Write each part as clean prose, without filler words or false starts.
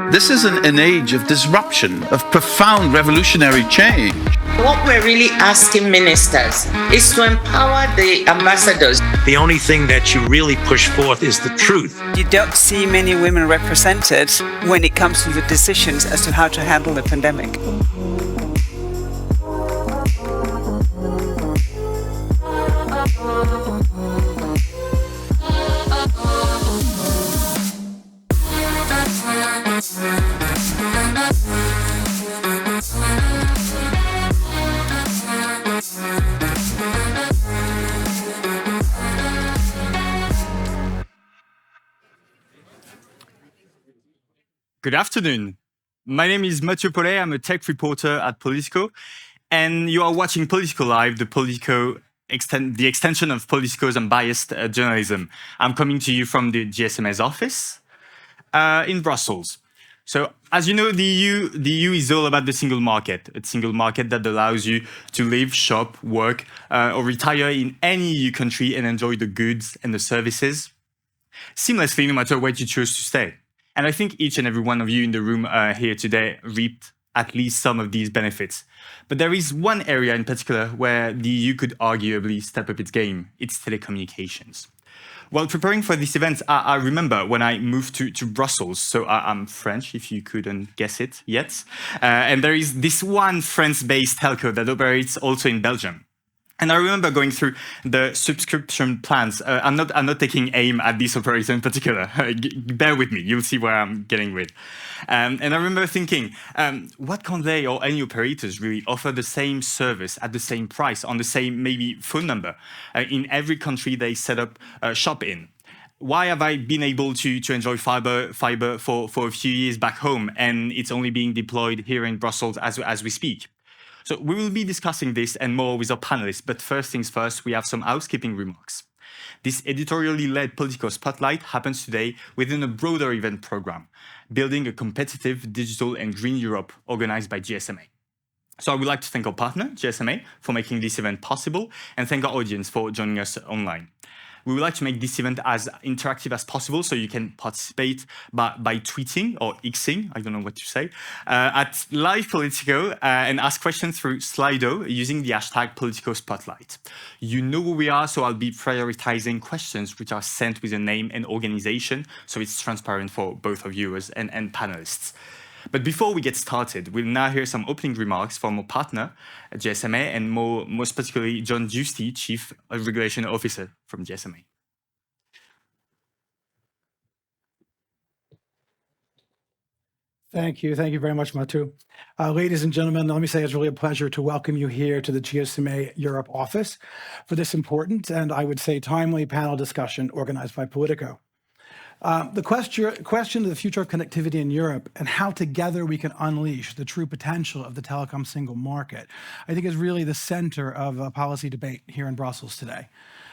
This is an age of disruption, of profound revolutionary change. What we're really asking ministers is to empower the ambassadors. The only thing that you really push forth is the truth. You don't see many women represented when it comes to the decisions as to how to handle the pandemic. Good afternoon. My name is Mathieu Paulet. I'm a tech reporter at Politico, and you are watching Politico Live, the extension of Politico's unbiased journalism. I'm coming to you from the GSMA's office in Brussels. So, as you know, the EU is all about the single market, a single market that allows you to live, shop, work, or retire in any EU country and enjoy the goods and the services seamlessly, no matter where you choose to stay. And I think each and every one of you in the room here today reaped at least some of these benefits. But there is one area in particular where the EU could arguably step up its game. It's telecommunications. While preparing for this event, I remember when I moved to Brussels, so I'm French, if you couldn't guess it yet. And there is this one France-based telco that operates also in Belgium. And I remember going through the subscription plans. I'm not taking aim at this operator in particular. Bear with me, you'll see where I'm getting with. And I remember thinking, what can they or any operators really offer the same service at the same price on the same maybe phone number in every country they set up shop in? Why have I been able to enjoy fiber for a few years back home, and it's only being deployed here in Brussels as we speak? So we will be discussing this and more with our panelists, but first things first, we have some housekeeping remarks. This editorially led Politico Spotlight happens today within a broader event program, building a competitive, digital and green Europe organized by GSMA. So I would like to thank our partner, GSMA, for making this event possible, and thank our audience for joining us online. We would like to make this event as interactive as possible, so you can participate by tweeting or Xing, I don't know what to say, at Live Politico and ask questions through Slido using the hashtag Politico Spotlight. You know who we are, so I'll be prioritizing questions which are sent with a name and organization, so it's transparent for both our viewers and panelists. But before we get started, we'll now hear some opening remarks from our partner, GSMA, and most particularly John Giusti, Chief Regulation Officer from GSMA. Thank you very much, Mathieu. Ladies and gentlemen, let me say it's really a pleasure to welcome you here to the GSMA Europe office for this important and I would say timely panel discussion organized by Politico. The question of the future of connectivity in Europe and how together we can unleash the true potential of the telecom single market, I think is really the center of a policy debate here in Brussels today.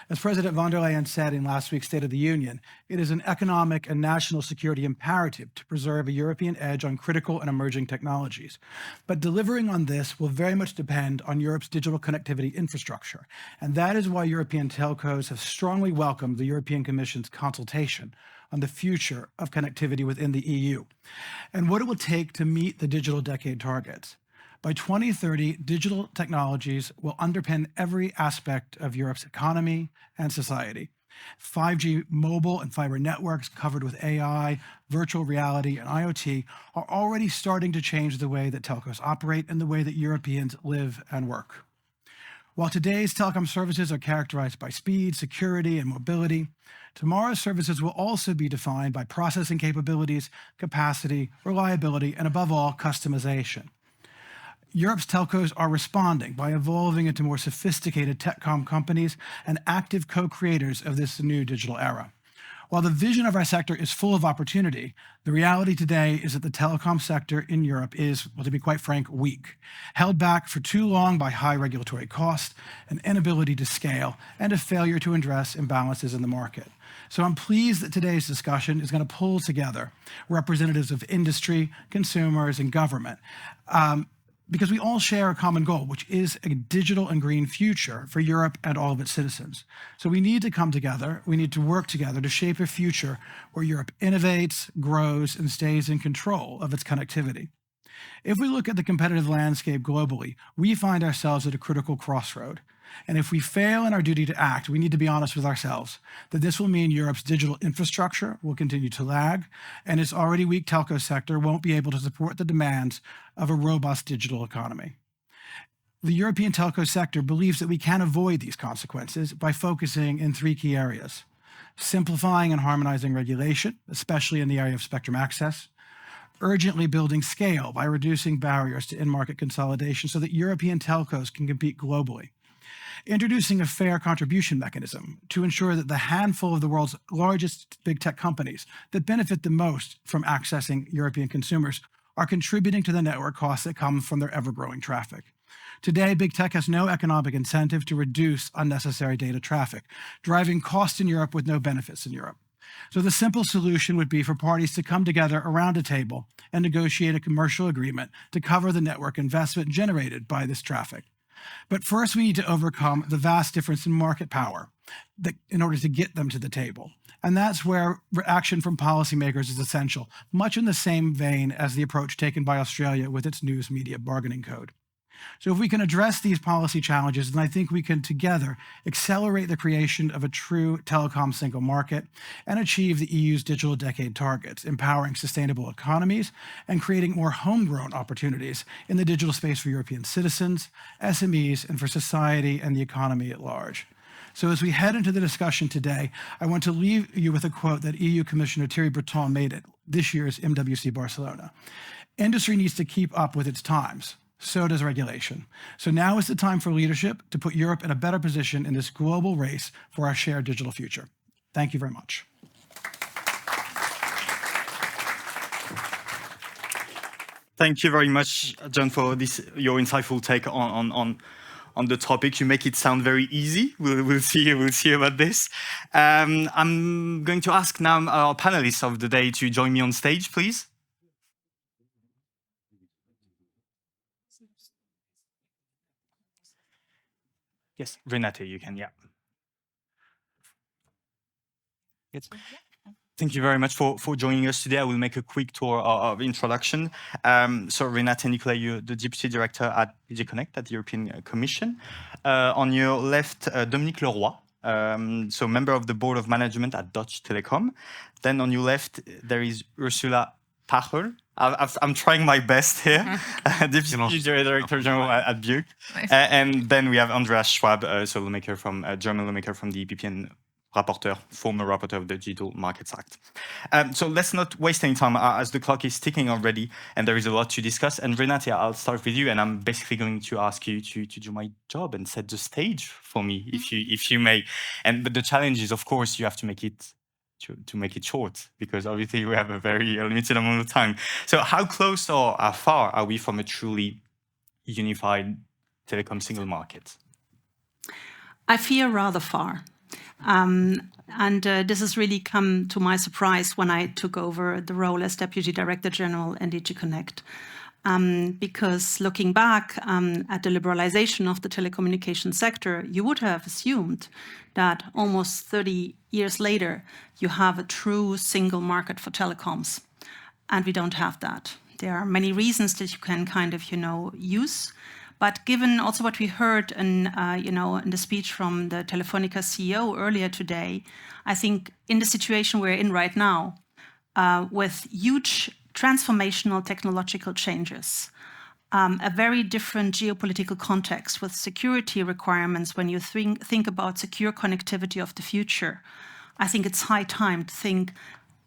As President von der Leyen said in last week's State of the Union, it is an economic and national security imperative to preserve a European edge on critical and emerging technologies. But delivering on this will very much depend on Europe's digital connectivity infrastructure. And that is why European telcos have strongly welcomed the European Commission's consultation on the future of connectivity within the EU and what it will take to meet the digital decade targets. By 2030, digital technologies will underpin every aspect of Europe's economy and society. 5G mobile and fiber networks covered with AI, virtual reality, and IoT are already starting to change the way that telcos operate and the way that Europeans live and work. While today's telecom services are characterized by speed, security, and mobility, tomorrow's services will also be defined by processing capabilities, capacity, reliability, and above all, customization. Europe's telcos are responding by evolving into more sophisticated telecom companies and active co-creators of this new digital era. While the vision of our sector is full of opportunity, the reality today is that the telecom sector in Europe is, well, to be quite frank, weak, held back for too long by high regulatory costs, an inability to scale, and a failure to address imbalances in the market. So I'm pleased that today's discussion is going to pull together representatives of industry, consumers, and government because we all share a common goal, which is a digital and green future for Europe and all of its citizens. So we need to come together, we need to work together to shape a future where Europe innovates, grows, and stays in control of its connectivity. If we look at the competitive landscape globally, we find ourselves at a critical crossroad. And if we fail in our duty to act, we need to be honest with ourselves that this will mean Europe's digital infrastructure will continue to lag, and its already weak telco sector won't be able to support the demands of a robust digital economy. The European telco sector believes that we can avoid these consequences by focusing in three key areas: simplifying and harmonizing regulation, especially in the area of spectrum access; urgently building scale by reducing barriers to in-market consolidation so that European telcos can compete globally; introducing a fair contribution mechanism to ensure that the handful of the world's largest big tech companies that benefit the most from accessing European consumers are contributing to the network costs that come from their ever-growing traffic. Today, big tech has no economic incentive to reduce unnecessary data traffic, driving costs in Europe with no benefits in Europe. So the simple solution would be for parties to come together around a table and negotiate a commercial agreement to cover the network investment generated by this traffic. But first, we need to overcome the vast difference in market power in order to get them to the table. And that's where action from policymakers is essential, much in the same vein as the approach taken by Australia with its news media bargaining code. So if we can address these policy challenges, then I think we can together accelerate the creation of a true telecom single market and achieve the EU's digital decade targets, empowering sustainable economies and creating more homegrown opportunities in the digital space for European citizens, SMEs, and for society and the economy at large. So as we head into the discussion today, I want to leave you with a quote that EU Commissioner Thierry Breton made at this year's MWC Barcelona. Industry needs to keep up with its times. So does regulation. So now is the time for leadership to put Europe in a better position in this global race for our shared digital future. Thank you very much. Thank you very much, John, for your insightful take on the topic. You make it sound very easy. We'll see about this. I'm going to ask now our panelists of the day to join me on stage, please. Yes, Renate, you can, yeah. Yes. Thank you very much for joining us today. I will make a quick tour of introduction. So Renate Nicolai, you're the Deputy Director at DG Connect at the European Commission. On your left, Dominique Leroy, so member of the Board of Management at Dutch Telecom. Then on your left, there is Ursula Pachel. I'm trying my best here, Deputy Director General at Buick. Nice. And then we have Andreas Schwab, so lawmaker from German lawmaker from the EPP and former rapporteur of the Digital Markets Act. So let's not waste any time as the clock is ticking already and there is a lot to discuss. And Renate, I'll start with you, and I'm basically going to ask you to do my job and set the stage for me, if you may. But the challenge is, of course, you have to make it short, because obviously we have a very limited amount of time. So how close or how far are we from a truly unified telecom single market? I fear rather far. This has really come to my surprise when I took over the role as Deputy Director General in DG Connect. Because looking back at the liberalization of the telecommunication sector, you would have assumed that almost 30 years later, you have a true single market for telecoms. And we don't have that. There are many reasons that you can kind of, use. But given also what we heard in the speech from the Telefonica CEO earlier today, I think in the situation we're in right now, with huge transformational technological changes, a very different geopolitical context with security requirements when you think about secure connectivity of the future, I think it's high time to think,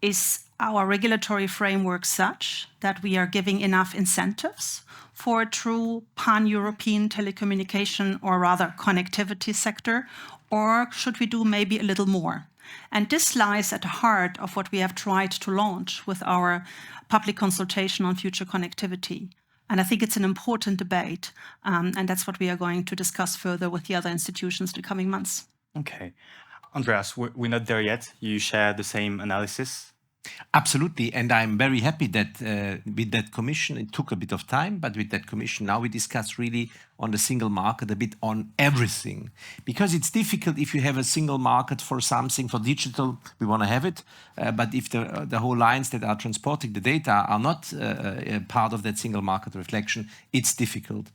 is our regulatory framework such that we are giving enough incentives for a true pan-European telecommunication, or rather connectivity sector, or should we do maybe a little more? And this lies at the heart of what we have tried to launch with our public consultation on future connectivity. And I think it's an important debate, and that's what we are going to discuss further with the other institutions in the coming months. Okay. Andreas, we're not there yet. You share the same analysis? Absolutely, and I'm very happy that with that commission, it took a bit of time, but with that commission, now we discuss really on the single market a bit on everything. Because it's difficult if you have a single market for something, for digital, we want to have it, but if the whole lines that are transporting the data are not part of that single market reflection, it's difficult.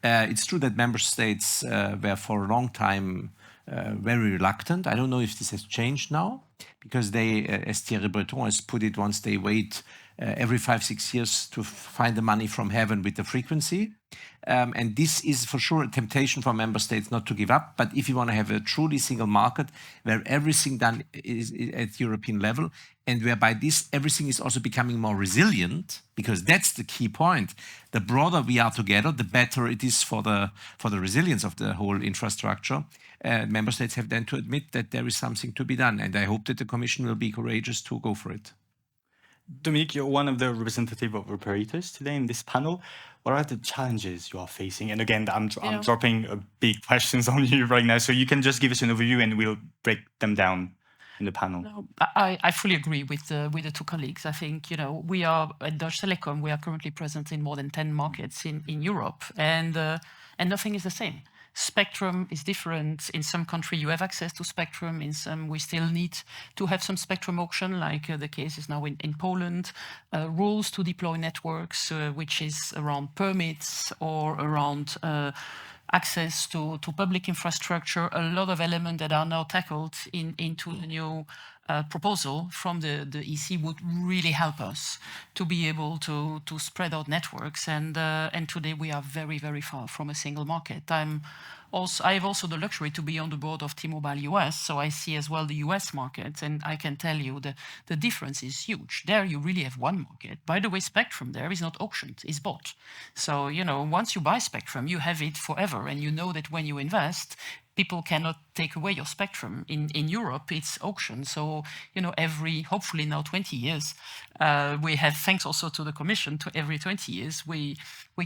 It's true that member states were for a long time very reluctant. I don't know if this has changed now, because they, as Thierry Breton has put it once, they wait every 5-6 years to find the money from heaven with the frequency. And this is for sure a temptation for member states not to give up. But if you want to have a truly single market where everything done is at European level, and whereby this everything is also becoming more resilient, because that's the key point. The broader we are together, the better it is for the resilience of the whole infrastructure. Member states have then to admit that there is something to be done, and I hope that the Commission will be courageous to go for it. Dominique, you're one of the representative of operators today in this panel. What are the challenges you are facing? And again, I'm dropping big questions on you right now, so you can just give us an overview and we'll break them down in the panel. No, I fully agree with the two colleagues. I think, we are at Deutsche Telekom, we are currently present in more than 10 markets in Europe, and nothing is the same. Spectrum is different. In some country you have access to spectrum, in some we still need to have some spectrum auction, like the case is now in Poland. Rules to deploy networks, which is around permits or around access to public infrastructure, a lot of elements that are now tackled into the new proposal from the EC would really help us to be able to spread out networks. And today we are very, very far from a single market. I have also the luxury to be on the board of T-Mobile US, so I see as well the US market, and I can tell you the difference is huge. There you really have one market. By the way, spectrum there is not auctioned, it's bought. So, once you buy spectrum, you have it forever, and you know that when you invest, people cannot take away your spectrum. In Europe, it's auction. So, every, hopefully now 20 years, we have, thanks also to the Commission, to every 20 years, we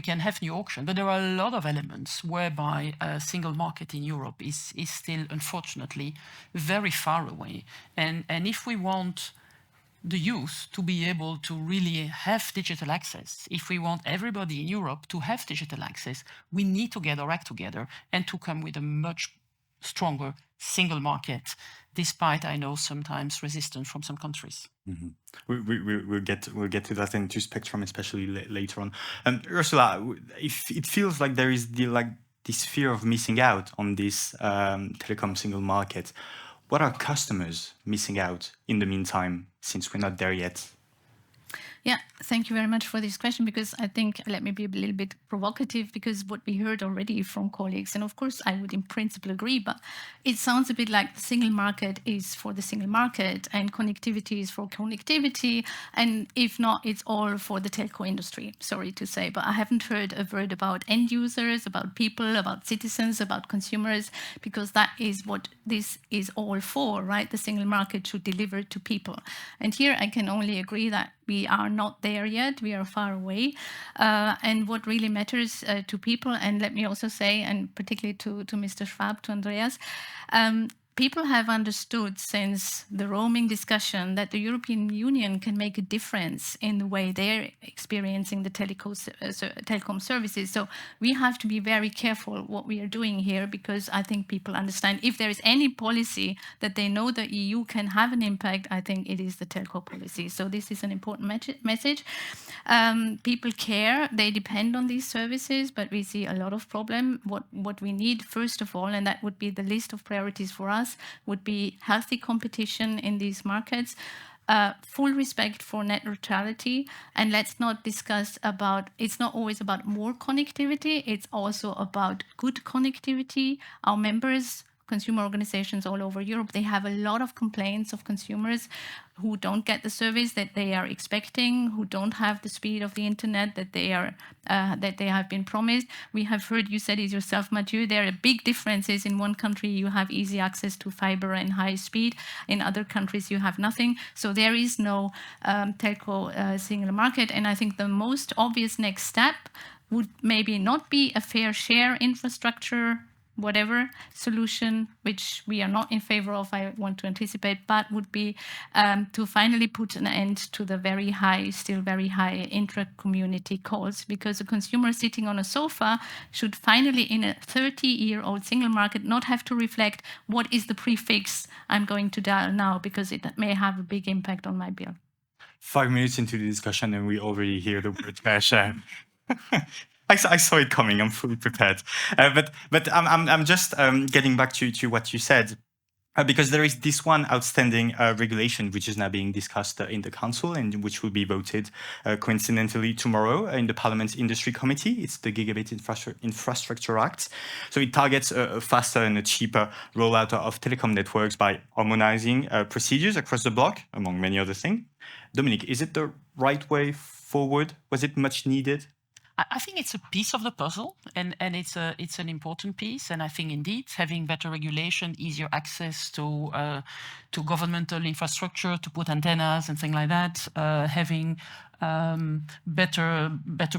can have new auction. But there are a lot of elements whereby a single market in Europe is still, unfortunately, very far away. And if we want the youth to be able to really have digital access, if we want everybody in Europe to have digital access, we need to get our act together and to come with a much stronger single market, despite, I know, sometimes resistance from some countries. Mm-hmm. We'll get to that into spectrum, especially later on. Ursula, if it feels like there is this fear of missing out on this telecom single market, what are customers missing out in the meantime, since we're not there yet? Yeah, thank you very much for this question, because I think, let me be a little bit provocative, because what we heard already from colleagues, and of course I would in principle agree, but it sounds a bit like the single market is for the single market and connectivity is for connectivity, and if not, it's all for the telco industry, sorry to say, but I haven't heard a word about end users, about people, about citizens, about consumers, because that is what this is all for, right? The single market should deliver to people. And here I can only agree that we are not there yet. We are far away. And what really matters to people, and let me also say, and particularly to Mr. Schwab, to Andreas, people have understood since the roaming discussion that the European Union can make a difference in the way they're experiencing the telecom services. So we have to be very careful what we are doing here, because I think people understand if there is any policy that they know the EU can have an impact, I think it is the telco policy. So this is an important message. People care, they depend on these services, but we see a lot of problem. What we need, first of all, and that would be the list of priorities for us, would be healthy competition in these markets, full respect for net neutrality, and let's not discuss about, it's not always about more connectivity, it's also about good connectivity. Our members, consumer organizations all over Europe, they have a lot of complaints of consumers who don't get the service that they are expecting, who don't have the speed of the internet that they have been promised. We have heard, you said it yourself, Mathieu, there are big differences. In one country you have easy access to fiber and high speed, in other countries you have nothing. So there is no telco single market, and I think the most obvious next step would maybe not be a fair share infrastructure whatever solution, which we are not in favor of, I want to anticipate, but would be to finally put an end to the very high, still very high intra-community calls, because a consumer sitting on a sofa should finally, in a 30-year-old single market, not have to reflect what is the prefix I'm going to dial now, because it may have a big impact on my bill. 5 minutes into the discussion and we already hear the word fair share. I saw it coming. I'm fully prepared. But I'm just getting back to what you said, because there is this one outstanding regulation which is now being discussed in the Council and which will be voted coincidentally tomorrow in the Parliament's Industry Committee. It's the Gigabit Infrastructure Act. So it targets a faster and a cheaper rollout of telecom networks by harmonizing procedures across the bloc, among many other things. Dominique, is it the right way forward? Was it much needed? I think it's a piece of the puzzle, and it's an important piece. And I think indeed having better regulation, easier access to governmental infrastructure, to put antennas and things like that, having better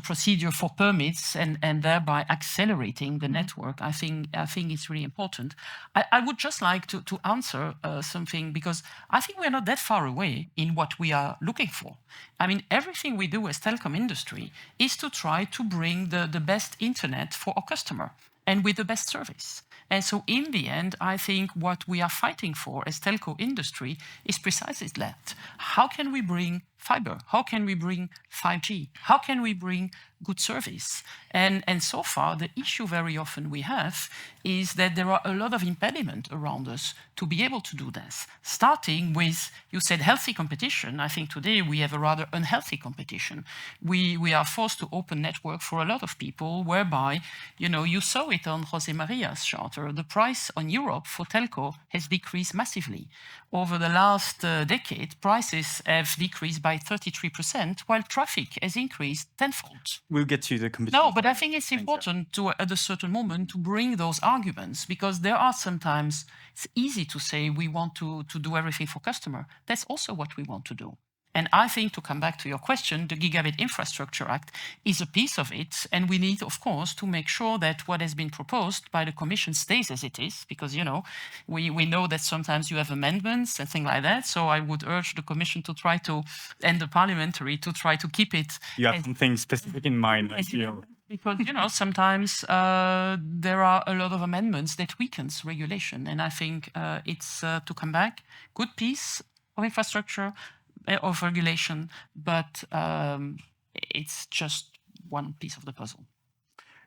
procedure for permits and thereby accelerating the network. I think it's really important. I would just like to answer something, because I think we're not that far away in what we are looking for. I mean, everything we do as telecom industry is to try to bring the best internet for our customer and with the best service. And so in the end, I think what we are fighting for as telco industry is precisely that. How can we bring fiber? How can we bring 5G? How can we bring good service? And so far, the issue very often we have is that there are a lot of impediments around us to be able to do this. Starting with, you said healthy competition. I think today we have a rather unhealthy competition. We are forced to open network for a lot of people, whereby, you saw it on Jose Maria's charter. The price on Europe for telco has decreased massively. Over the last decade, prices have decreased by 33%, while traffic has increased tenfold. We'll get to the competition. No, but I think it's important to, at a certain moment, to bring those arguments, because there are sometimes, it's easy to say we want to do everything for customer. That's also what we want to do. And I think, to come back to your question, the Gigabit Infrastructure Act is a piece of it. And we need, of course, to make sure that what has been proposed by the Commission stays as it is, because, we know that sometimes you have amendments and things like that. So I would urge the Commission to try to, and the parliamentary, to try to keep it. You have something specific in mind, I feel. Because, sometimes there are a lot of amendments that weakens regulation. And I think it's, to come back, good piece of infrastructure, of regulation, but it's just one piece of the puzzle.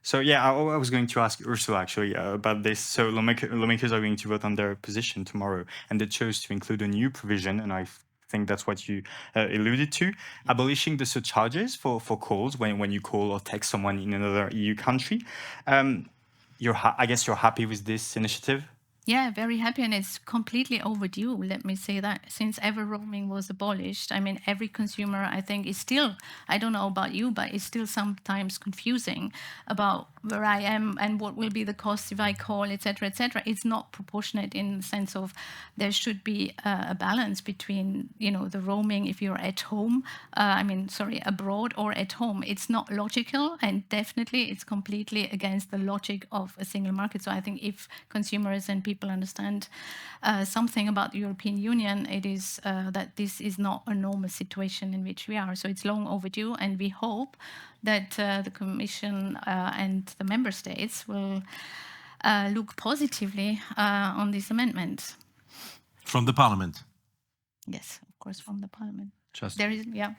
So yeah, I was going to ask Ursula actually about this. So lawmakers are going to vote on their position tomorrow, and they chose to include a new provision, and I think that's what you alluded to, abolishing the surcharges for calls when you call or text someone in another EU country. I guess you're happy with this initiative? Yeah, very happy, and it's completely overdue, let me say that, since ever roaming was abolished. I mean, every consumer, I think, is still, I don't know about you, but it's still sometimes confusing about where I am and what will be the cost if I call, etc., etc. It's not proportionate in the sense of there should be a balance between, the roaming if you're at home, abroad or at home. It's not logical, and definitely it's completely against the logic of a single market. So I think if consumers and people understand something about the European Union, it is that this is not a normal situation in which we are. So it's long overdue, and we hope that the Commission and the Member States will look positively on this amendment. From the Parliament? Yes, of course, from the Parliament. There is, yeah.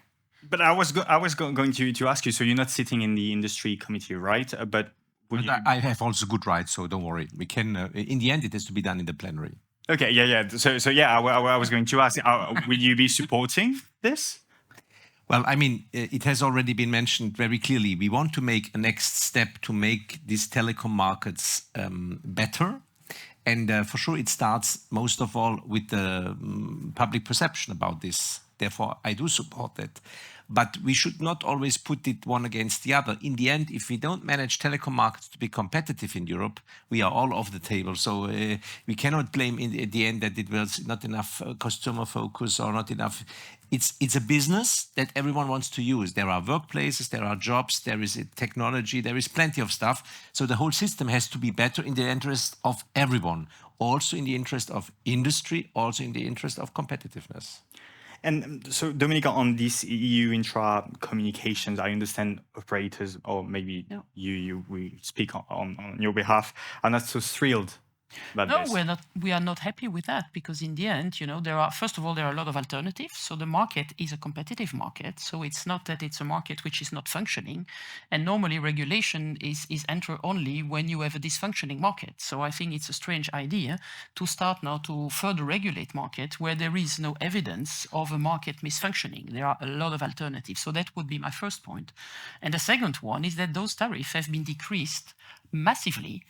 But I was going to ask you, so you're not sitting in the industry committee, right? But I have also good rights, so don't worry. We can. In the end, it has to be done in the plenary. Okay, yeah. So yeah, I was going to ask, will you be supporting this? Well, I mean, it has already been mentioned very clearly. We want to make a next step to make these telecom markets better. And for sure, it starts most of all with the public perception about this. Therefore, I do support that. But we should not always put it one against the other. In the end, if we don't manage telecom markets to be competitive in Europe, we are all off the table. So we cannot blame at the end that it was not enough customer focus or not enough it's a business that everyone wants to use. There are workplaces, there are jobs, there is technology, there is plenty of stuff. So the whole system has to be better in the interest of everyone, also in the interest of industry, also in the interest of competitiveness. And so, Dominica, on this EU intra communications, I understand operators, or maybe we speak on your behalf, are not so thrilled about No, this. we are not happy with that, because in the end, first of all, there are a lot of alternatives. So the market is a competitive market. So it's not that it's a market which is not functioning. And normally regulation is entered only when you have a dysfunctioning market. So I think it's a strange idea to start now to further regulate market where there is no evidence of a market misfunctioning. There are a lot of alternatives. So that would be my first point. And the second one is that those tariffs have been decreased massively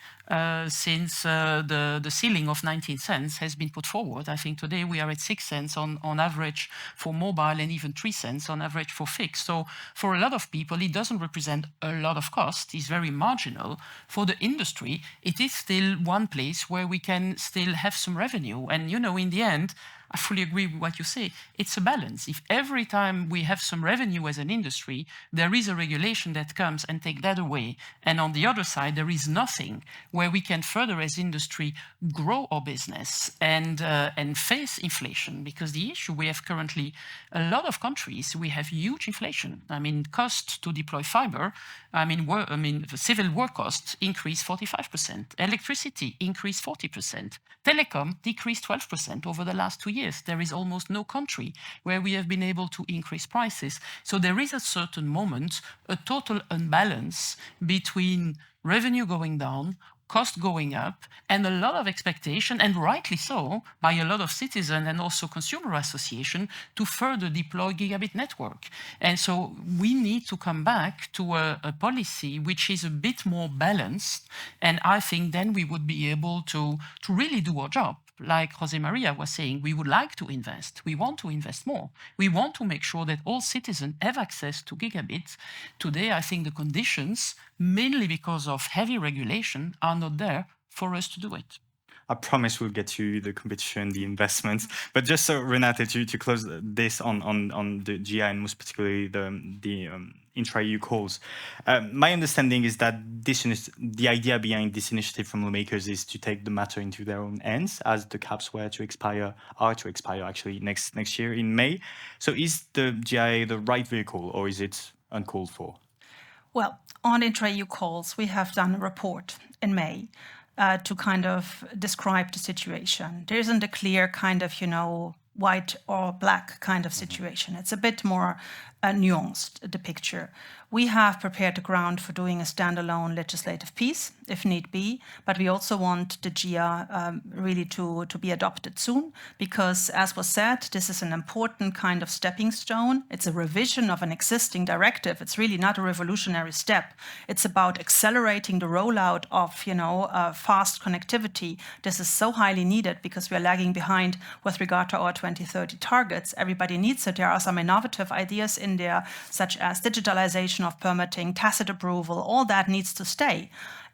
since the ceiling of 19 cents has been put forward. I think today we are at 6 cents on average for mobile, and even 3 cents on average for fixed. So for a lot of people, it doesn't represent a lot of cost. It's very marginal. For the industry, it is still one place where we can still have some revenue. And in the end, I fully agree with what you say. It's a balance. If every time we have some revenue as an industry, there is a regulation that comes and take that away, and on the other side, there is nothing where we can further as industry grow our business and face inflation, because the issue we have currently, a lot of countries, we have huge inflation. I mean, cost to deploy fiber, the civil work costs increased 45%, electricity increased 40%, telecom decreased 12% over the last 2 years. There is almost no country where we have been able to increase prices. So there is a certain moment, a total unbalance between revenue going down, cost going up, and a lot of expectation, and rightly so, by a lot of citizens and also consumer association to further deploy gigabit network. And so we need to come back to a policy which is a bit more balanced, and I think then we would be able to really do our job. Like José María was saying, we would like to invest. We want to invest more. We want to make sure that all citizens have access to gigabit. Today, I think the conditions, mainly because of heavy regulation, are not there for us to do it. I promise we'll get to the competition, the investments. But just so, Renate, to close this on the GI and most particularly the intra-EU calls, my understanding is that the idea behind this initiative from lawmakers is to take the matter into their own hands, as the caps are to expire actually next year in May. So is the GI the right vehicle, or is it uncalled for? Well, on intra-EU calls, we have done a report in May to kind of describe the situation. There isn't a clear kind of, white or black kind of situation. It's a bit more nuanced, the picture. We have prepared the ground for doing a standalone legislative piece, if need be, but we also want the GIA really to be adopted soon, because, as was said, this is an important kind of stepping stone. It's a revision of an existing directive. It's really not a revolutionary step. It's about accelerating the rollout of, fast connectivity. This is so highly needed because we are lagging behind with regard to our 2030 targets. Everybody needs it. There are some innovative ideas in there, such as digitalization of permitting, tacit approval. All that needs to stay.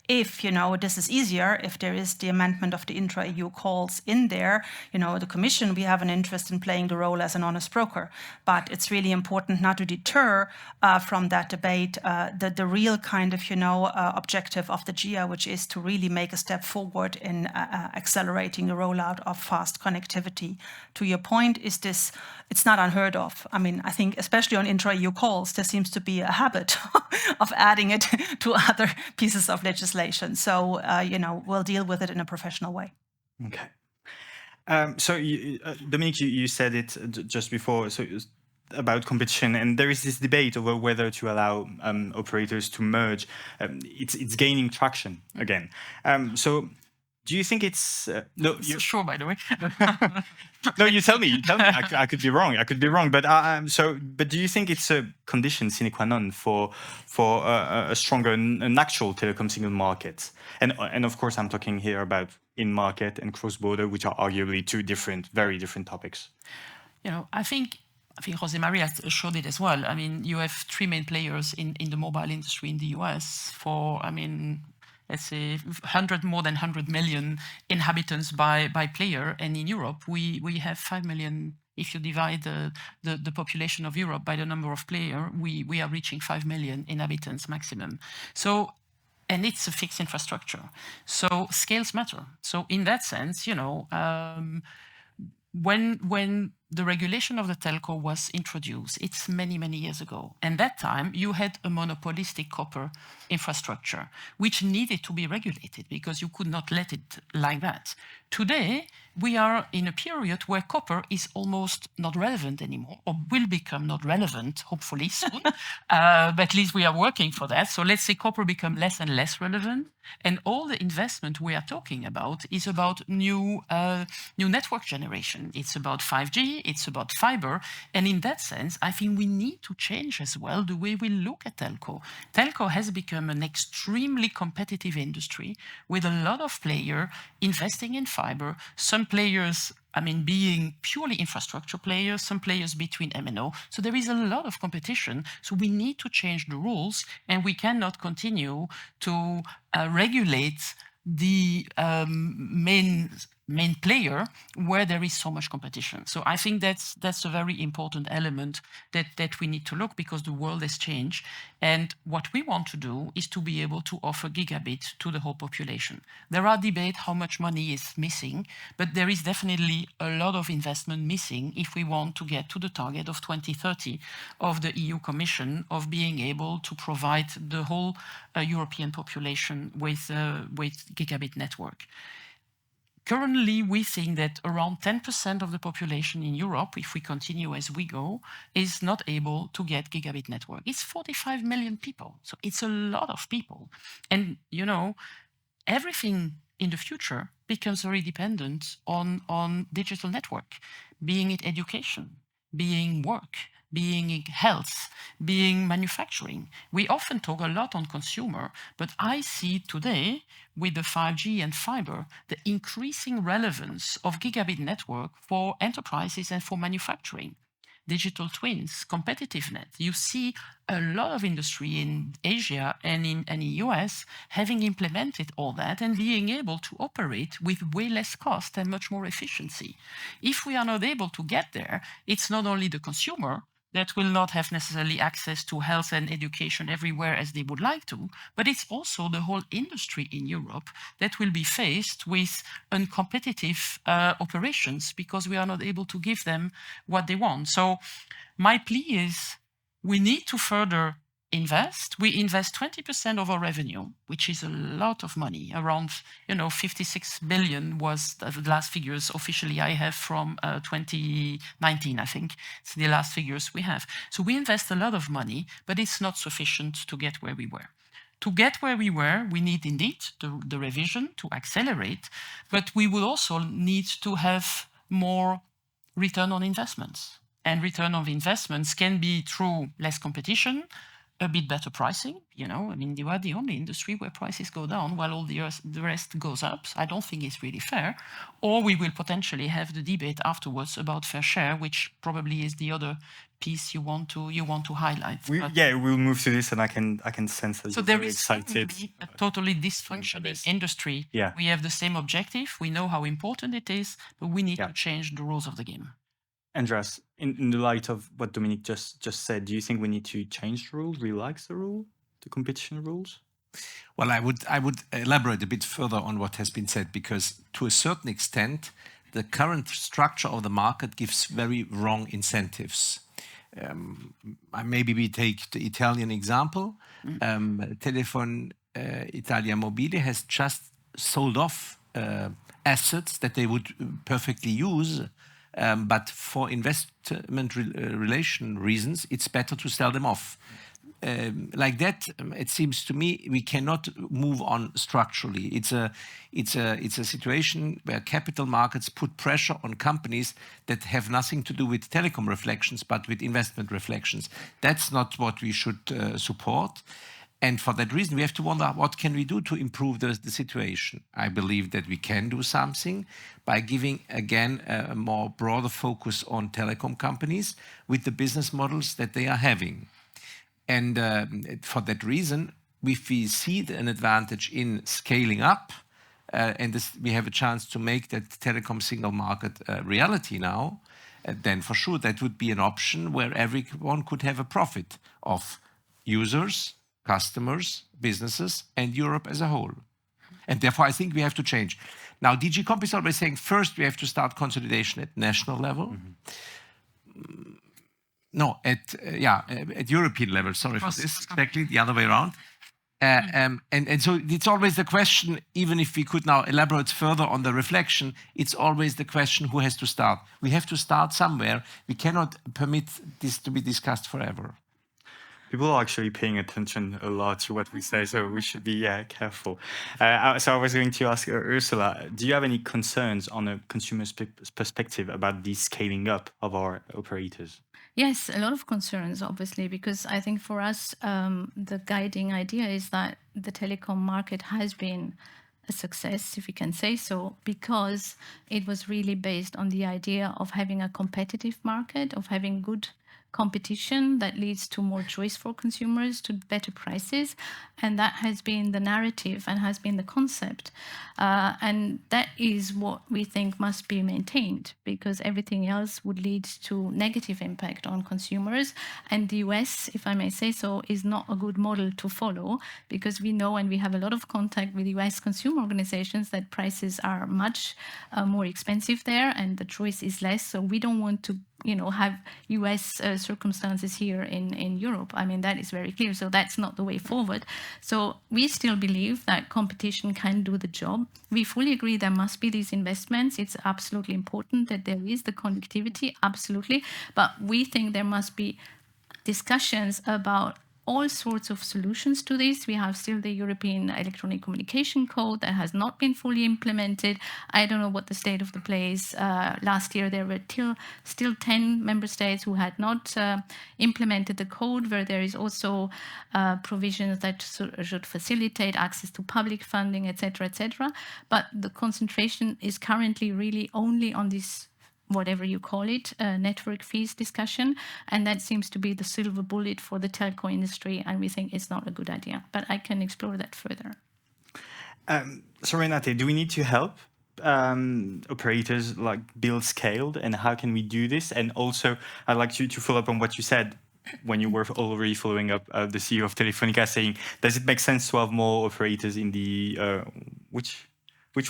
If, this is easier, if there is the amendment of the intra-EU calls in there, the Commission, we have an interest in playing the role as an honest broker. But it's really important not to deter from that debate the real kind of, objective of the GIA, which is to really make a step forward in accelerating the rollout of fast connectivity. To your point, it's not unheard of. I mean, I think especially on intra-EU calls, there seems to be a habit of adding it to other pieces of legislation. So, we'll deal with it in a professional way. Okay. So, Dominique, you said it just before, so about competition, and there is this debate over whether to allow operators to merge. It's gaining traction again. So, do you think it's no? Sure, by the way. No, you tell me. I could be wrong. But but do you think it's a condition sine qua non for a stronger an actual telecom single market? And of course, I'm talking here about in-market and cross-border, which are arguably two very different topics. I think José María showed it as well. I mean, you have three main players in the mobile industry in the US let's say more than 100 million inhabitants by player, and in Europe we have 5 million If you divide the population of Europe by the number of players, we are reaching 5 million inhabitants maximum. So, and it's a fixed infrastructure. So scales matter. So in that sense, when the regulation of the telco was introduced, it's many, many years ago. And that time you had a monopolistic copper infrastructure, which needed to be regulated because you could not let it like that. Today, we are in a period where copper is almost not relevant anymore, or will become not relevant, hopefully soon. But at least we are working for that. So let's say copper become less and less relevant. And all the investment we are talking about is about new network generation. It's about 5G, it's about fiber. And in that sense, I think we need to change as well the way we look at telco. Telco has become an extremely competitive industry with a lot of players investing in fiber, some players being purely infrastructure players, some players between MNO. So there is a lot of competition. So we need to change the rules, and we cannot continue to regulate the main player where there is so much competition. So I think that's a very important element that we need to look, because the world has changed. And what we want to do is to be able to offer gigabit to the whole population. There are debates how much money is missing, but there is definitely a lot of investment missing if we want to get to the target of 2030 of the EU Commission of being able to provide the whole European population with gigabit network. Currently, we think that around 10% of the population in Europe, if we continue as we go, is not able to get gigabit network. It's 45 million people, so it's a lot of people. And, everything in the future becomes very dependent on digital network, being it education, being work, being health, being manufacturing. We often talk a lot on consumer, but I see today with the 5G and fiber, the increasing relevance of gigabit network for enterprises and for manufacturing. Digital twins, competitiveness. You see a lot of industry in Asia and in US having implemented all that and being able to operate with way less cost and much more efficiency. If we are not able to get there, it's not only the consumer that will not have necessarily access to health and education everywhere as they would like to, but it's also the whole industry in Europe that will be faced with uncompetitive operations because we are not able to give them what they want. So my plea is we need to further invest. We invest 20% of our revenue, which is a lot of money. Around 56 billion was the last figures officially I have from 2019, I think. It's the last figures we have. So we invest a lot of money, but it's not sufficient to get where we were. To get where we were, we need indeed the revision to accelerate, but we will also need to have more return on investments. And return on investments can be through less competition, a bit better pricing. You are the only industry where prices go down while all the rest goes up. I don't think it's really fair. Or we will potentially have the debate afterwards about fair share, which probably is the other piece you want to highlight. We'll move to this, and I can sense that. So there is a totally dysfunctioning industry. Yeah. We have the same objective. We know how important it is, but we need to change the rules of the game. Andreas, in the light of what Dominique just said, do you think we need to change the rules, relax the rule, the competition rules? Well, I would elaborate a bit further on what has been said, because to a certain extent, the current structure of the market gives very wrong incentives. Maybe we take the Italian example. Telephone Italia Mobile has just sold off assets that they would perfectly use. But for investment relation reasons, it's better to sell them off. Like that, it seems to me we cannot move on structurally. It's a situation where capital markets put pressure on companies that have nothing to do with telecom reflections, but with investment reflections. That's not what we should support. And for that reason, we have to wonder, what can we do to improve the situation? I believe that we can do something by giving, again, a more broader focus on telecom companies with the business models that they are having. And for that reason, if we see an advantage in scaling up, we have a chance to make that telecom single market reality now, then for sure that would be an option where everyone could have a profit of users, customers, businesses, and Europe as a whole. And therefore, I think we have to change. Now, DG Comp is always saying, first, we have to start consolidation at national level. No, at European level. Sorry for this. Exactly the other way around. And so it's always the question, even if we could now elaborate further on the reflection, it's always the question who has to start. We have to start somewhere. We cannot permit this to be discussed forever. People are actually paying attention a lot to what we say, so we should be careful. So I was going to ask Ursula, do you have any concerns on a consumer's perspective about the scaling up of our operators? Yes, a lot of concerns, obviously, because I think for us, the guiding idea is that the telecom market has been a success, if we can say so, because it was really based on the idea of having a competitive market, of having good competition that leads to more choice for consumers, to better prices. And that has been the narrative and has been the concept. And that is what we think must be maintained, because everything else would lead to negative impact on consumers. And the US, if I may say so, is not a good model to follow, because we know, and we have a lot of contact with US consumer organizations, that prices are much more expensive there and the choice is less. So we don't want to have US circumstances here in Europe. I mean, that is very clear. So that's not the way forward. So we still believe that competition can do the job. We fully agree there must be these investments. It's absolutely important that there is the connectivity, absolutely. But we think there must be discussions about all sorts of solutions to this. We have still the European Electronic Communication Code that has not been fully implemented. I don't know what the state of the play is. Last year, there were still 10 member states who had not implemented the code, where there is also provisions that should facilitate access to public funding, etc., etc. But the concentration is currently really only on this, whatever you call it, network fees discussion. And that seems to be the silver bullet for the telco industry. And we think it's not a good idea. But I can explore that further. So Renate, do we need to help operators like build scaled? And how can we do this? And also, I'd like you to follow up on what you said when you were already following up the CEO of Telefonica saying, does it make sense to have more operators in the, which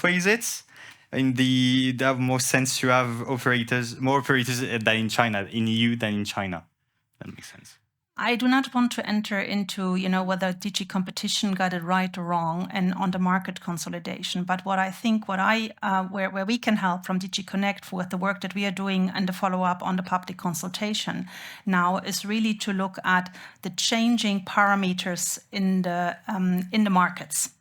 way is it? They have more sense to have more operators than in China, in EU than in China. That makes sense. I do not want to enter into, whether DG Competition got it right or wrong and on the market consolidation. But what I think, where we can help from DG Connect with the work that we are doing and the follow-up on the public consultation now is really to look at the changing parameters in the markets,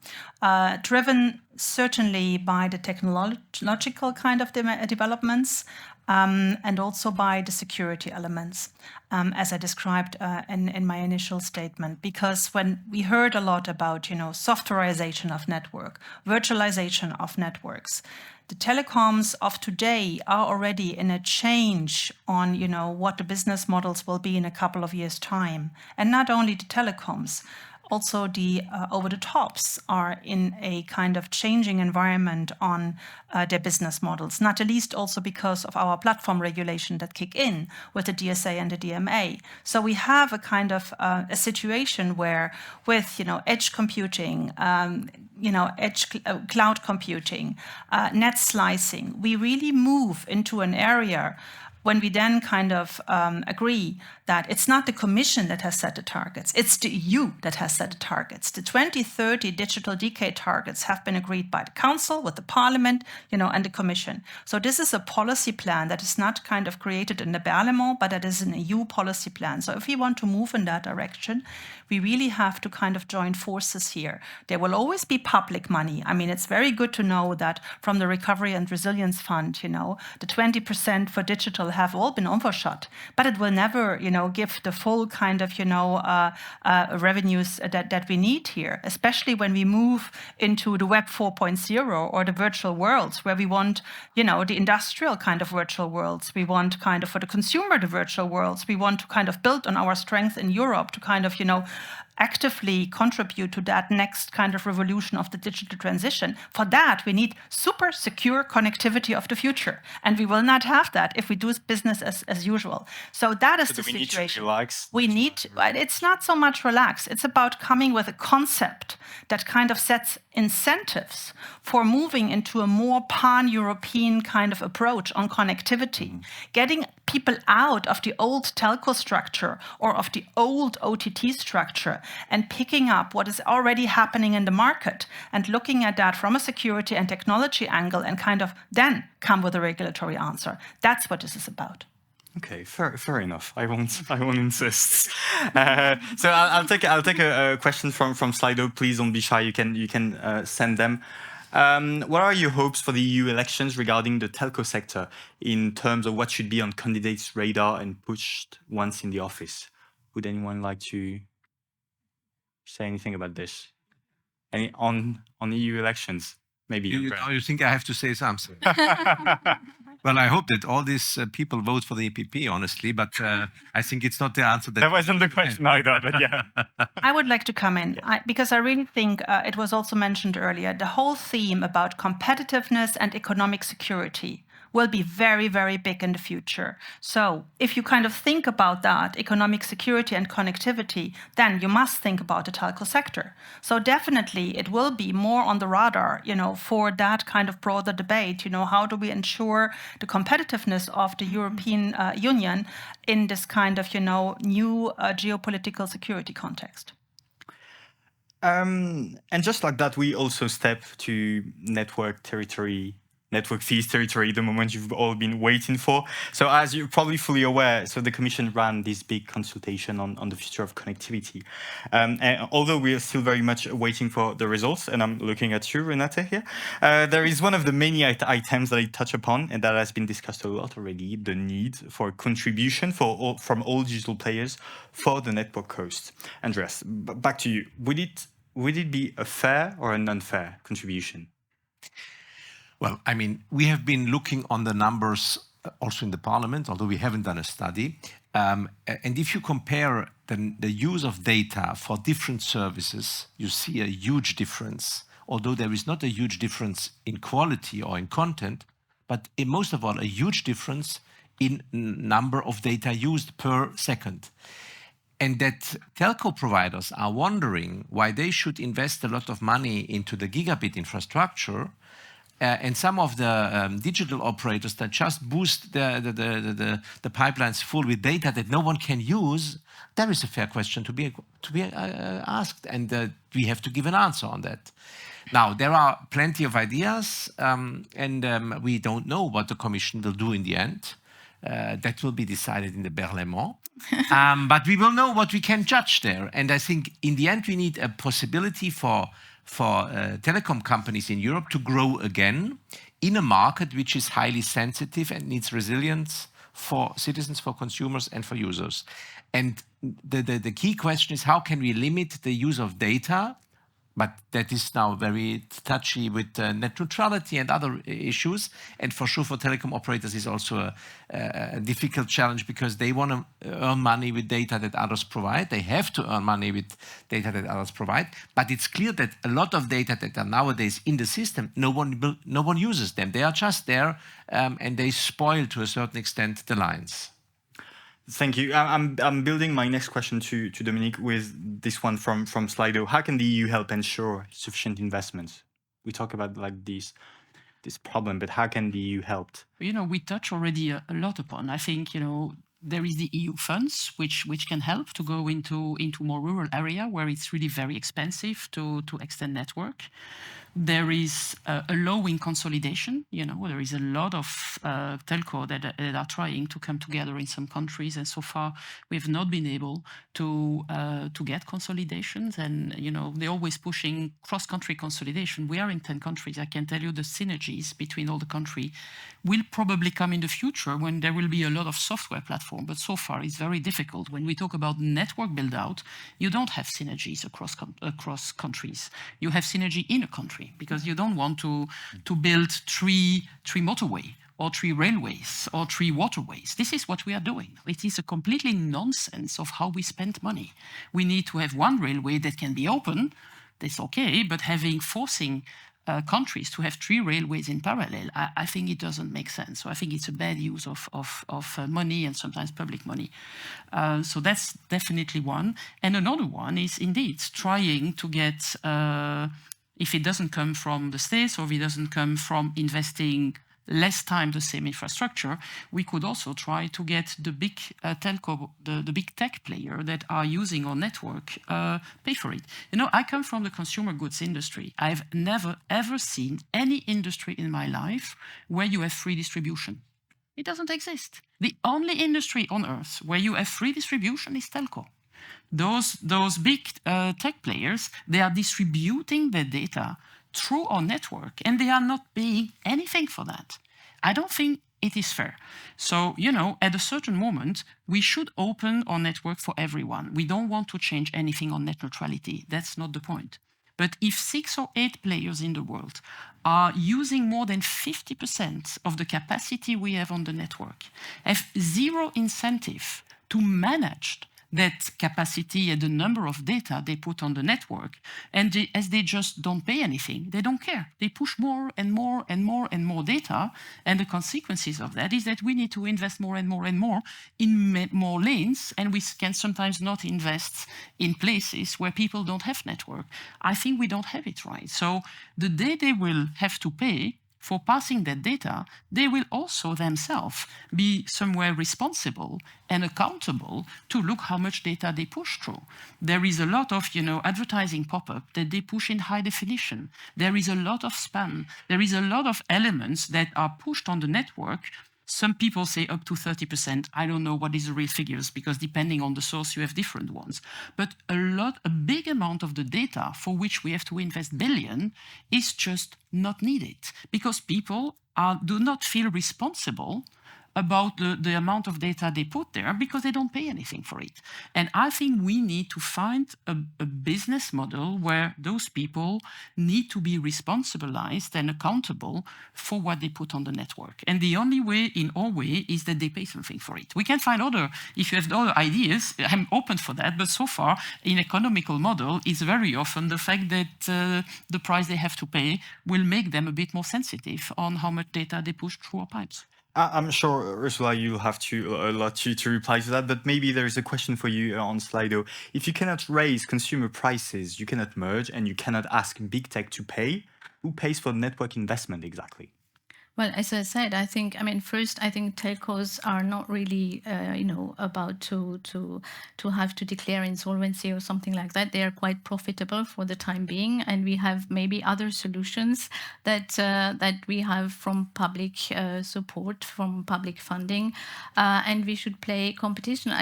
driven certainly by the technological kind of developments, and also by the security elements, as I described in my initial statement. Because when we heard a lot about, softwareization of network, virtualization of networks, the telecoms of today are already in a change on, what the business models will be in a couple of years' time. And not only the telecoms, also the over-the-tops are in a kind of changing environment on their business models, not the least also because of our platform regulation that kick in with the DSA and the DMA. So we have a kind of a situation where with, edge computing, edge cloud computing, net slicing, we really move into an area when we then kind of agree that it's not the Commission that has set the targets, it's the EU that has set the targets. The 2030 digital decade targets have been agreed by the Council, with the Parliament, and the Commission. So this is a policy plan that is not kind of created in the Parlement, but that is an EU policy plan. So if we want to move in that direction, we really have to kind of join forces here. There will always be public money. I mean, it's very good to know that from the Recovery and Resilience Fund, the 20% for digital have all been overshot, but it will never, give the full kind of, revenues that we need here, especially when we move into the Web 4.0 or the virtual worlds, where we want, the industrial kind of virtual worlds. We want kind of for the consumer, the virtual worlds. We want to kind of build on our strength in Europe to kind of, actively contribute to that next kind of revolution of the digital transition, for that we need super secure connectivity of the future. And we will not have that if we do business as usual. So that is the we need situation. to relax. It's not so much relax. It's about coming with a concept that kind of sets incentives for moving into a more pan-European kind of approach on connectivity, getting people out of the old telco structure or of the old OTT structure and picking up what is already happening in the market and looking at that from a security and technology angle and kind of then come with a regulatory answer. That's what this is about. Okay, fair enough. I won't insist. So I'll take a question from Slido. Please don't be shy. You can send them. What are your hopes for the EU elections regarding the telco sector in terms of what should be on candidates' radar and pushed once in the office? Would anyone like to say anything about this? Any on EU elections? Maybe you think I have to say something? Well, I hope that all these people vote for the EPP, honestly, but I think it's not the answer. That wasn't the question either, but yeah. I would like to come in because I really think it was also mentioned earlier, the whole theme about competitiveness and economic security will be very, very big in the future. So if you kind of think about that, economic security and connectivity, then you must think about the telco sector. So definitely it will be more on the radar, for that kind of broader debate, how do we ensure the competitiveness of the European Union in this kind of, new geopolitical security context. And just like that, we also step to network fees territory, the moment you've all been waiting for. So as you're probably fully aware, so the Commission ran this big consultation on the future of connectivity. And although we are still very much waiting for the results, and I'm looking at you, Renate, here, there is one of the many items that I touch upon, and that has been discussed a lot already, the need for contribution from all digital players for the network cost. Andreas, back to you. Would it be a fair or an unfair contribution? Well, I mean, we have been looking on the numbers also in the Parliament, although we haven't done a study. And if you compare the use of data for different services, you see a huge difference, although there is not a huge difference in quality or in content, but most of all, a huge difference in number of data used per second. And that telco providers are wondering why they should invest a lot of money into the gigabit infrastructure, and some of the digital operators that just boost the pipelines full with data that no one can use. There is a fair question to be asked, and we have to give an answer on that. Now, there are plenty of ideas, and we don't know what the Commission will do in the end. That will be decided in the Parlement. But we will know what we can judge there. And I think in the end, we need a possibility for telecom companies in Europe to grow again in a market which is highly sensitive and needs resilience for citizens, for consumers, and for users. And the key question is, how can we limit the use of data? But that is now very touchy with net neutrality and other issues. And for sure, for telecom operators is also a difficult challenge, because they want to earn money with data that others provide. They have to earn money with data that others provide. But it's clear that a lot of data that are nowadays in the system, no one uses them. They are just there, and they spoil to a certain extent the lines. Thank you. I'm building my next question to Dominique with this one from Slido. How can the EU help ensure sufficient investments? We talk about like this problem, but how can the EU help? We touch already a lot upon. I think there is the EU funds which can help to go into more rural area where it's really very expensive to extend network. There is allowing consolidation. There is a lot of telco that are trying to come together in some countries, and so far we have not been able to get consolidations. And they're always pushing cross-country consolidation. We are in 10 countries. I can tell you the synergies between all the countries will probably come in the future when there will be a lot of software platform. But so far it's very difficult. When we talk about network build-out, you don't have synergies across countries. You have synergy in a country, because you don't want to build three motorway or 3 railways or 3 waterways. This is what we are doing. It is a completely nonsense of how we spend money. We need to have 1 railway that can be open. That's okay, but forcing countries to have 3 railways in parallel, I think it doesn't make sense. So I think it's a bad use of money and sometimes public money. So that's definitely one. And another one is indeed trying to get, if it doesn't come from the states or if it doesn't come from investing less time the same infrastructure, we could also try to get the big telco, the big tech player that are using our network pay for it. You know, I come from the consumer goods industry. I've never ever seen any industry in my life where you have free distribution. It doesn't exist. The only industry on earth where you have free distribution is telco. Those big tech players, they are distributing their data through our network, and they are not paying anything for that. I don't think it is fair. So, you know, at a certain moment, we should open our network for everyone. We don't want to change anything on net neutrality. That's not the point. But if 6 or 8 players in the world are using more than 50% of the capacity we have on the network, have zero incentive to manage that capacity and the number of data they put on the network, and as they just don't pay anything, they don't care. They push more and more and more and more data, and the consequences of that is that we need to invest more and more and more in more lanes, and we can sometimes not invest in places where people don't have network. I think we don't have it right. So the day they will have to pay for passing that data, they will also themselves be somewhere responsible and accountable to look how much data they push through. There is a lot of, you know, advertising pop-up that they push in high definition. There is a lot of spam. There is a lot of elements that are pushed on the network. Some people say up to 30%. I don't know what is the real figures, because depending on the source, you have different ones. But a big amount of the data for which we have to invest billion is just not needed, because people do not feel responsible about the amount of data they put there because they don't pay anything for it. And I think we need to find a business model where those people need to be responsibilized and accountable for what they put on the network. And the only way, in our way, is that they pay something for it. We can find if you have other ideas, I'm open for that, but so far, in economical model, it's very often the fact that the price they have to pay will make them a bit more sensitive on how much data they push through our pipes. I'm sure, Ursula, you'll have a lot to reply to that, but maybe there's a question for you on Slido. If you cannot raise consumer prices, you cannot merge, and you cannot ask big tech to pay, who pays for network investment exactly? Well, as I said, I think first, I think telcos are not really, about to have to declare insolvency or something like that. They are quite profitable for the time being, and we have maybe other solutions that we have from public support, from public funding, and we should play competition.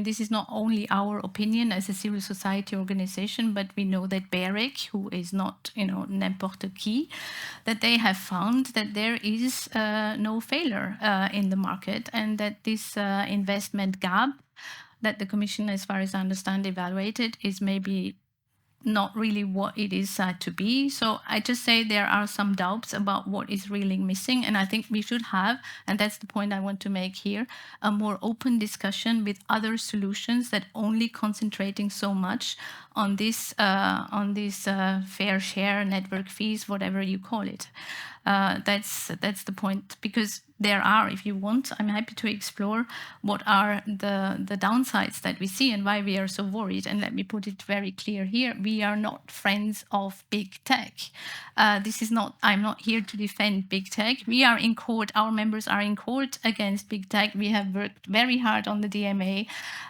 This is not only our opinion as a civil society organization, but we know that BEREC, who is not n'importe qui, that they have found that there is no failure in the market, and that this investment gap that the Commission, as far as I understand, evaluated is maybe not really what it is to be. So I just say there are some doubts about what is really missing, and I think we should have, and that's the point I want to make here, a more open discussion with other solutions that only concentrating so much on this fair share, network fees, whatever you call it. That's the point, because there are, if you want, I'm happy to explore what are the downsides that we see and why we are so worried. And let me put it very clear here. We are not friends of big tech. I'm not here to defend big tech. We are in court, our members are in court against big tech. We have worked very hard on the DMA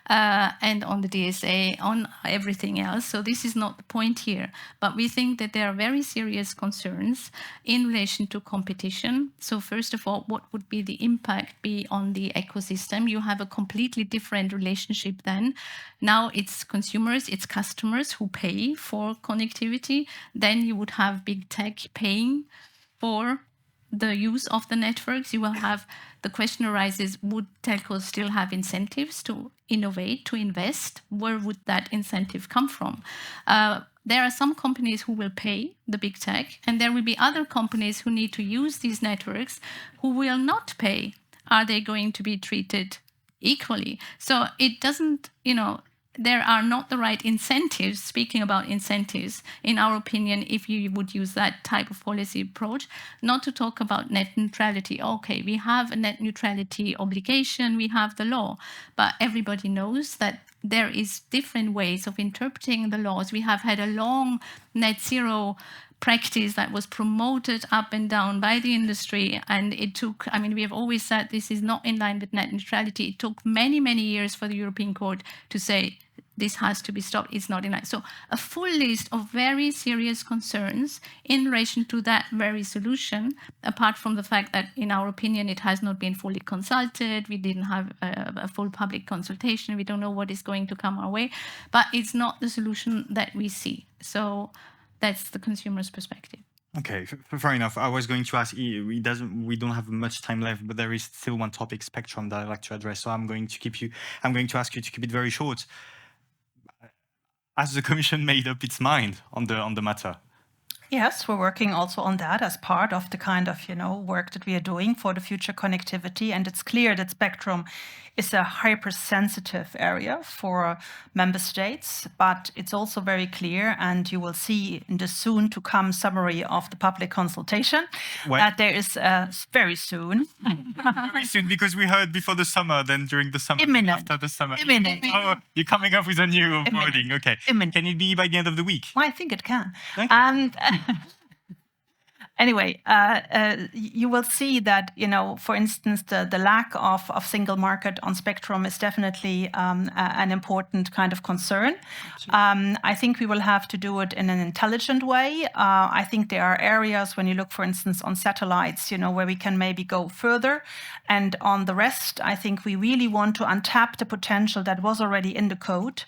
and on the DSA, on everything else. So this is not the point here. But we think that there are very serious concerns in relation to competition. So first of all, what would be the impact be on the ecosystem? You have a completely different relationship then. Now it's consumers, it's customers who pay for connectivity. Then you would have big tech paying for the use of the networks. You will have, the question arises, would telcos still have incentives to innovate, to invest? Where would that incentive come from? there are some companies who will pay the big tech, and there will be other companies who need to use these networks who will not pay. Are they going to be treated equally? So it doesn't, there are not the right incentives, speaking about incentives, in our opinion, if you would use that type of policy approach, not to talk about net neutrality. Okay, we have a net neutrality obligation, we have the law, but everybody knows that there is different ways of interpreting the laws. We have had a long net zero practice that was promoted up and down by the industry, and it took, we have always said this is not in line with net neutrality. It took many, many years for the European Court to say this has to be stopped, it's not in line. So a full list of very serious concerns in relation to that very solution, apart from the fact that, in our opinion, it has not been fully consulted, we didn't have a full public consultation, we don't know what is going to come our way, but it's not the solution that we see. So that's the consumer's perspective. Okay, fair enough. I was going to ask, we don't have much time left, but there is still one topic, spectrum, that I'd like to address. So I'm going to ask you to keep it very short. Has the Commission made up its mind on the matter? Yes, we're working also on that as part of the kind of, work that we are doing for the future connectivity. And it's clear that spectrum is a hypersensitive area for member states, but it's also very clear, and you will see in the soon to come summary of the public consultation, that there is very soon. Very soon, because we heard before the summer, then during the summer, Imminent. after the summer. Imminent. Oh, you're coming up with a new wording. Okay. Imminent. Can it be by the end of the week? Well, I think it can. Okay. And anyway, you will see that, for instance, the lack of single market on spectrum is definitely an important kind of concern. I think we will have to do it in an intelligent way. I think there are areas, when you look, for instance, on satellites, where we can maybe go further. And on the rest, I think we really want to untap the potential that was already in the code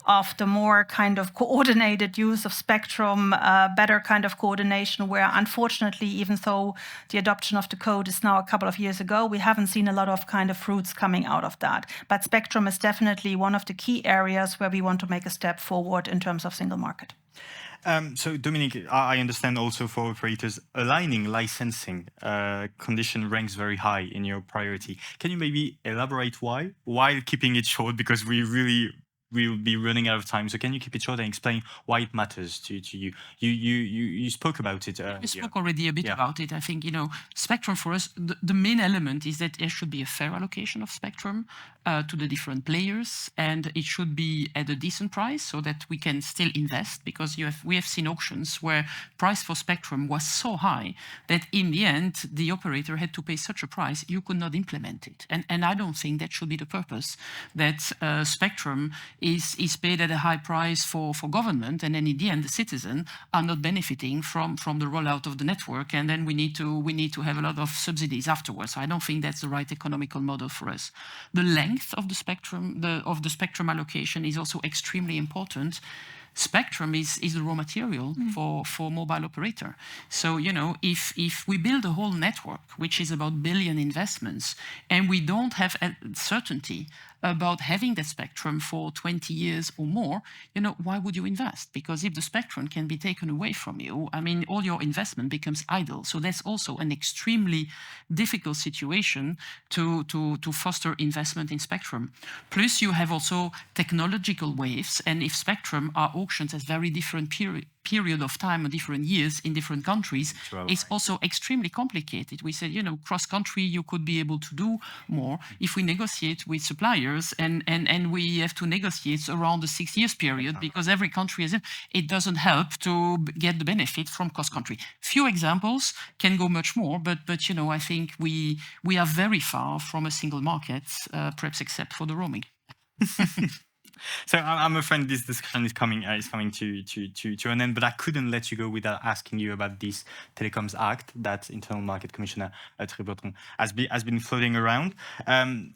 of the more kind of coordinated use of spectrum, better kind of coordination, where unfortunately, even though the adoption of the code is now a couple of years ago, we haven't seen a lot of kind of fruits coming out of that. But spectrum is definitely one of the key areas where we want to make a step forward in terms of single market. So, Dominique, I understand also for operators, aligning licensing condition ranks very high in your priority. Can you maybe elaborate why, while keeping it short, because we'll be running out of time. So can you keep it short and explain why it matters to you? You spoke about it. We spoke already a bit about it. I think, spectrum for us, the main element is that there should be a fair allocation of spectrum to the different players, and it should be at a decent price so that we can still invest, because we have seen auctions where price for spectrum was so high that in the end, the operator had to pay such a price, you could not implement it. And I don't think that should be the purpose, that spectrum is paid at a high price for government, and then in the end the citizen are not benefiting from the rollout of the network, and then we need to have a lot of subsidies afterwards. So I don't think that's the right economical model for us. The length of the spectrum allocation is also extremely important. Spectrum is the raw material for mobile operator. So, if we build a whole network, which is about billion investments, and we don't have certainty about having that spectrum for 20 years or more, why would you invest? Because if the spectrum can be taken away from you, all your investment becomes idle. So that's also an extremely difficult situation to foster investment in spectrum. Plus, you have also technological waves, and if spectrum are auctions at very different period of time or different years in different countries, it's also extremely complicated. We said, cross-country, you could be able to do more. If we negotiate with suppliers and we have to negotiate around the 6 years period, because every country it doesn't help to get the benefit from cross-country. Few examples, can go much more, but I think we are very far from a single market, perhaps except for the roaming. So I'm afraid this discussion is coming to an end, but I couldn't let you go without asking you about this Telecoms Act that Internal Market Commissioner Tribotron has been floating around.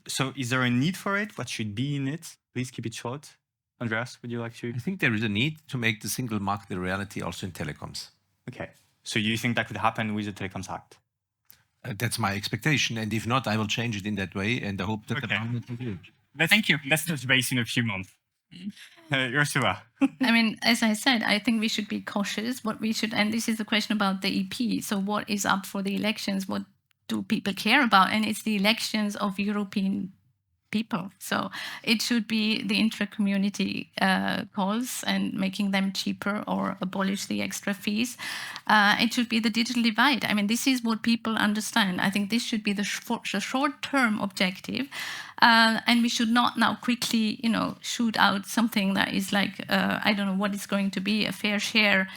So is there a need for it? What should be in it? Please keep it short. Andreas, would you like to? I think there is a need to make the single market a reality also in telecoms. Okay. So you think that could happen with the Telecoms Act? That's my expectation. And if not, I will change it in that way. And I hope that the Parliament will do it. Thank you. Let's touch base in a few months. Ursula. I mean, as I said, I think we should be cautious. What we should, and this is the question about the EP. So, what is up for the elections? What do people care about? And it's the elections of European people. So, it should be the intra-community calls and making them cheaper or abolish the extra fees. It should be the digital divide. I mean, this is what people understand. I think this should be the short-term objective. And we should not now quickly, shoot out something that is like, I don't know what it's going to be, a fair share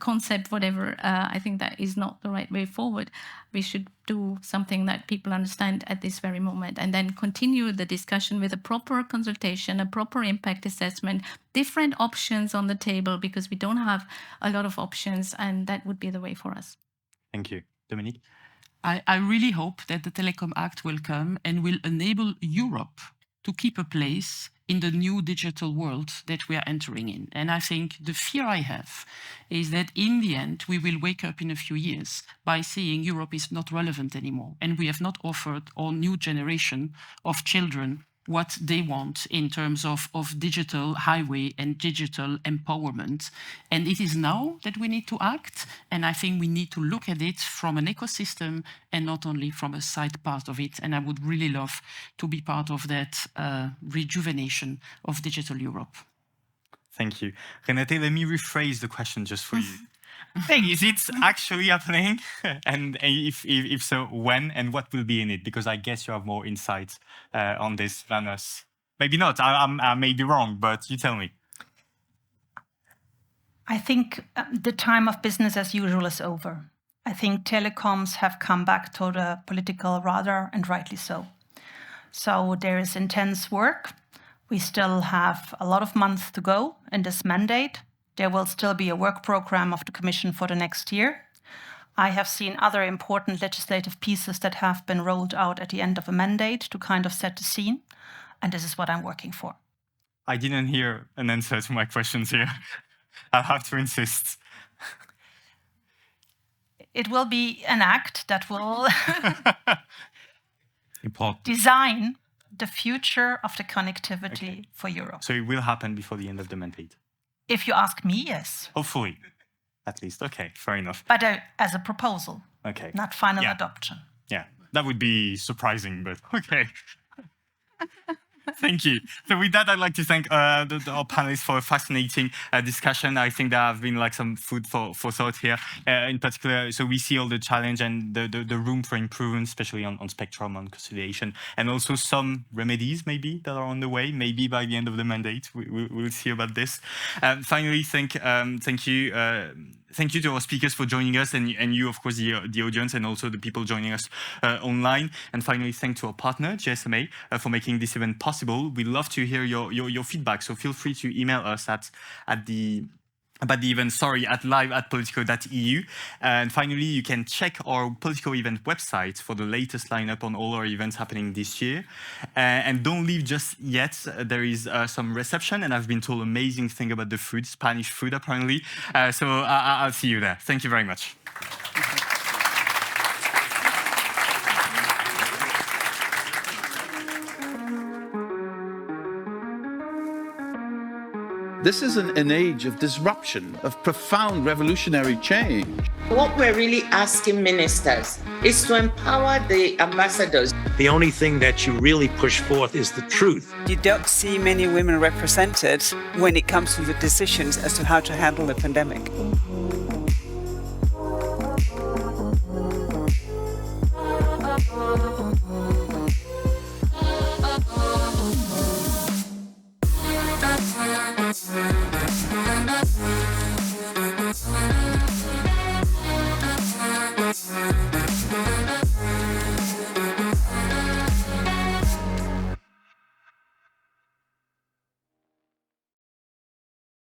concept, whatever. I think that is not the right way forward. We should do something that people understand at this very moment and then continue the discussion with a proper consultation, a proper impact assessment, different options on the table, because we don't have a lot of options, and that would be the way for us. Thank you. Dominique? I really hope that the Telecom Act will come and will enable Europe to keep a place in the new digital world that we are entering in. And I think the fear I have is that in the end, we will wake up in a few years by seeing Europe is not relevant anymore. And we have not offered our new generation of children what they want in terms of digital highway and digital empowerment. And it is now that we need to act. And I think we need to look at it from an ecosystem and not only from a side part of it. And I would really love to be part of that rejuvenation of digital Europe. Thank you. Renate, let me rephrase the question just for you. Is it actually happening? And if so, when and what will be in it? Because I guess you have more insights on this than us. Maybe not. I may be wrong, but you tell me. I think the time of business as usual is over. I think telecoms have come back to the political radar, and rightly so. So there is intense work. We still have a lot of months to go in this mandate. There will still be a work program of the Commission for the next year. I have seen other important legislative pieces that have been rolled out at the end of a mandate to kind of set the scene. And this is what I'm working for. I didn't hear an answer to my questions here. I'll have to insist. It will be an act that will design the future of the connectivity for Europe. So it will happen before the end of the mandate? If you ask me, yes. Hopefully, at least. Okay, fair enough. But as a proposal, not final adoption. Yeah, that would be surprising, but okay. Thank you. So with that, I'd like to thank our panelists for a fascinating discussion. I think there have been like some food for thought here. In particular, so we see all the challenge and the room for improvement, especially on spectrum, on consolidation, and also some remedies maybe that are on the way. Maybe by the end of the mandate, we'll see about this. Finally, thank you. Thank you to our speakers for joining us, and you, of course, the audience, and also the people joining us online. And finally, thanks to our partner, GSMA, for making this event possible. We'd love to hear your feedback, so feel free to email us about the event, at live@politico.eu. And finally, you can check our Politico event website for the latest lineup on all our events happening this year. And don't leave just yet. There is some reception, and I've been told amazing thing about the food, Spanish food apparently. So I'll see you there. Thank you very much. This is an age of disruption, of profound revolutionary change. What we're really asking ministers is to empower the ambassadors. The only thing that you really push forth is the truth. You don't see many women represented when it comes to the decisions as to how to handle the pandemic. Yeah.